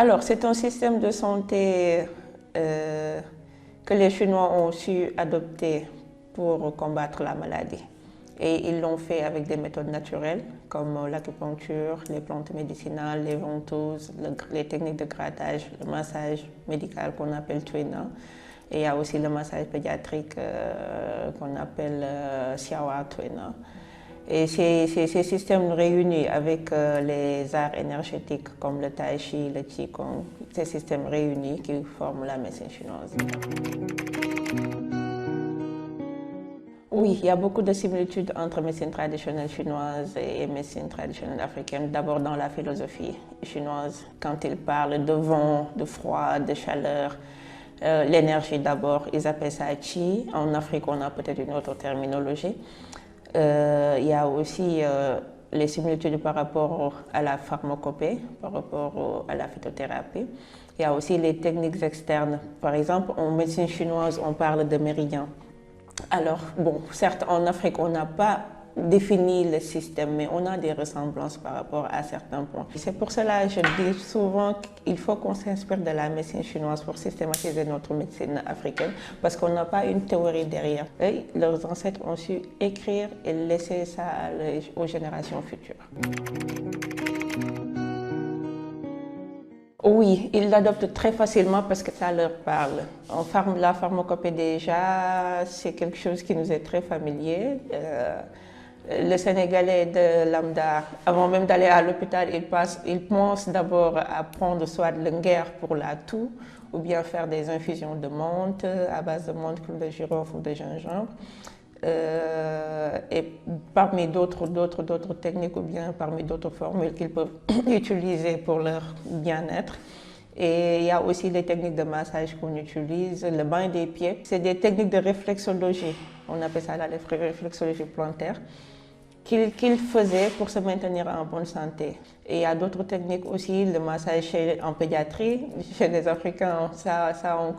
Alors, c'est un système de santé que les Chinois ont su adopter pour combattre la maladie. Et ils l'ont fait avec des méthodes naturelles comme l'acupuncture, les plantes médicinales, les ventouses, les techniques de grattage, le massage médical qu'on appelle Tuina. Et il y a aussi le massage pédiatrique qu'on appelle Xiaowa Tuina. Et ces systèmes réunis avec les arts énergétiques comme le tai chi, le qigong, ces systèmes réunis qui forment la médecine chinoise. Oui, il y a beaucoup de similitudes entre médecine traditionnelle chinoise et médecine traditionnelle africaine. D'abord dans la philosophie chinoise, quand ils parlent de vent, de froid, de chaleur, l'énergie d'abord, ils appellent ça qi. En Afrique, on a peut-être une autre terminologie. Il y a aussi les similitudes par rapport à la pharmacopée, par rapport à la phytothérapie. Il y a aussi les techniques externes. Par exemple, en médecine chinoise, on parle de méridiens. Alors, bon, certes, en Afrique, on n'a pas défini le système, mais on a des ressemblances par rapport à certains points. C'est pour cela que je dis souvent qu'il faut qu'on s'inspire de la médecine chinoise pour systématiser notre médecine africaine, parce qu'on n'a pas une théorie derrière. Et leurs ancêtres ont su écrire et laisser ça aux générations futures. Oui, ils l'adoptent très facilement parce que ça leur parle. La pharmacopée déjà, c'est quelque chose qui nous est très familier. Le Sénégalais de lambda, avant même d'aller à l'hôpital, il pense d'abord à prendre soit le nguer pour la toux, ou bien faire des infusions de menthe à base de menthe, clou de girofle ou de gingembre. Et parmi d'autres techniques ou bien parmi d'autres formules qu'ils peuvent utiliser pour leur bien-être. Et il y a aussi les techniques de massage qu'on utilise, le bain des pieds. C'est des techniques de réflexologie, on appelle ça la réflexologie plantaire, qu'ils faisaient pour se maintenir en bonne santé. Et il y a d'autres techniques aussi, le massage en pédiatrie, chez les Africains, ça on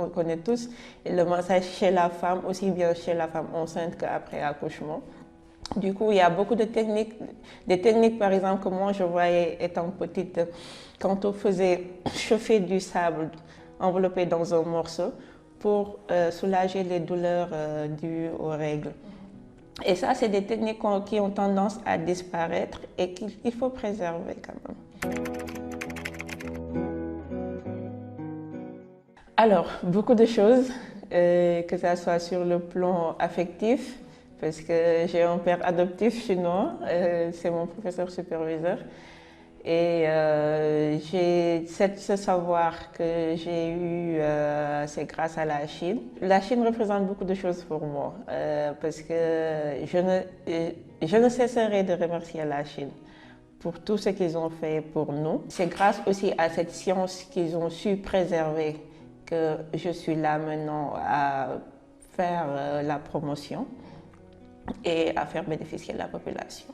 connaît tous. Et le massage chez la femme, aussi bien chez la femme enceinte qu'après accouchement. Du coup, il y a beaucoup de techniques, des techniques par exemple que moi je voyais étant petite, quand on faisait chauffer du sable enveloppé dans un morceau pour soulager les douleurs dues aux règles. Et ça, c'est des techniques qui ont tendance à disparaître et qu'il faut préserver quand même. Alors, beaucoup de choses, que ça soit sur le plan affectif, parce que j'ai un père adoptif chinois, c'est mon professeur superviseur. Et ce savoir que j'ai eu, c'est grâce à la Chine. La Chine représente beaucoup de choses pour moi, parce que je ne cesserai de remercier la Chine pour tout ce qu'ils ont fait pour nous. C'est grâce aussi à cette science qu'ils ont su préserver que je suis là maintenant à faire la promotion et à faire bénéficier la population.